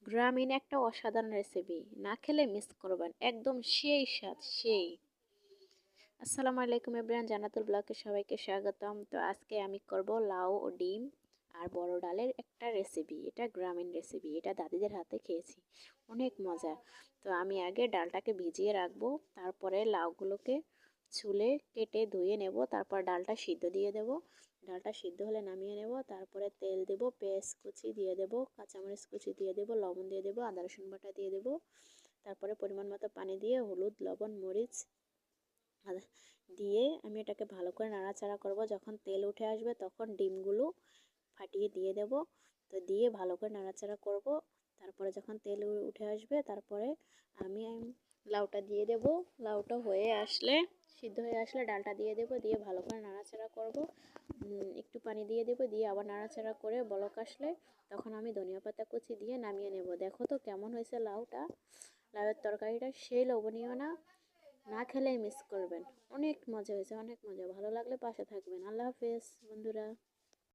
গ্রামীণ একটা অসাধারণ রেসিপি, না খেলে মিস করবেন, একদম সেই স্বাদ সেই। আসসালামু আলাইকুম এভরিওয়ান, জান্নাতুল ব্লগে সবাইকে স্বাগতম। তো আজকে আমি করব লাউ ও ডিম আর বড় ডালের একটা রেসিপি। এটা গ্রামীণ রেসিপি, এটা দাদিদের হাতে খেয়েছি, অনেক মজা। তো আমি আগে ডালটাকে ভিজিয়ে রাখবো, তারপরে লাউগুলোকে ছুলে কেটে ধুয়ে নেব, তারপর ডালটা সিদ্ধ দিয়ে দেব। ডালটা সিদ্ধ হলে নামিয়ে নেব, তারপরে তেল দেব, পেঁয়াজ কুচি দিয়ে দেব, কাঁচামরিচ কুচি দিয়ে দেব, লবণ দিয়ে দেব, আদা রসুন বাটা দিয়ে দেব। তারপরে পরিমাণ মতো পানি দিয়ে হলুদ লবণ মরিচ দিয়ে আমি এটাকে ভালো করে নাড়াচাড়া করব। যখন তেল উঠে আসবে তখন ডিমগুলো ফাটিয়ে দিয়ে দেব। তো দিয়ে ভালো করে নাড়াচাড়া করব। তারপরে যখন তেল উঠে আসবে তারপরে আমি লাউটা দিয়ে দেব। লাউটা হয়ে আসলে, সিদ্ধ হয়ে আসলে ডালটা দিয়ে দেব, দিয়ে ভালো করে নাড়াচাড়া করব। একটু পানি দিয়ে দেব, দিয়ে আবার নাড়াচাড়া করে বলক আসলে তখন আমি ধনিয়া পাতা কুচি দিয়ে নামিয়ে নেব। দেখো তো কেমন হয়েছে লাউটা, লাউয়ের তরকারিটা সেই লোভনীয় না, না খেলেই মিস করবেন। অনেক মজা হয়েছে, অনেক মজা। ভালো লাগলে পাশে থাকবেন। আল্লাহ হাফেজ বন্ধুরা।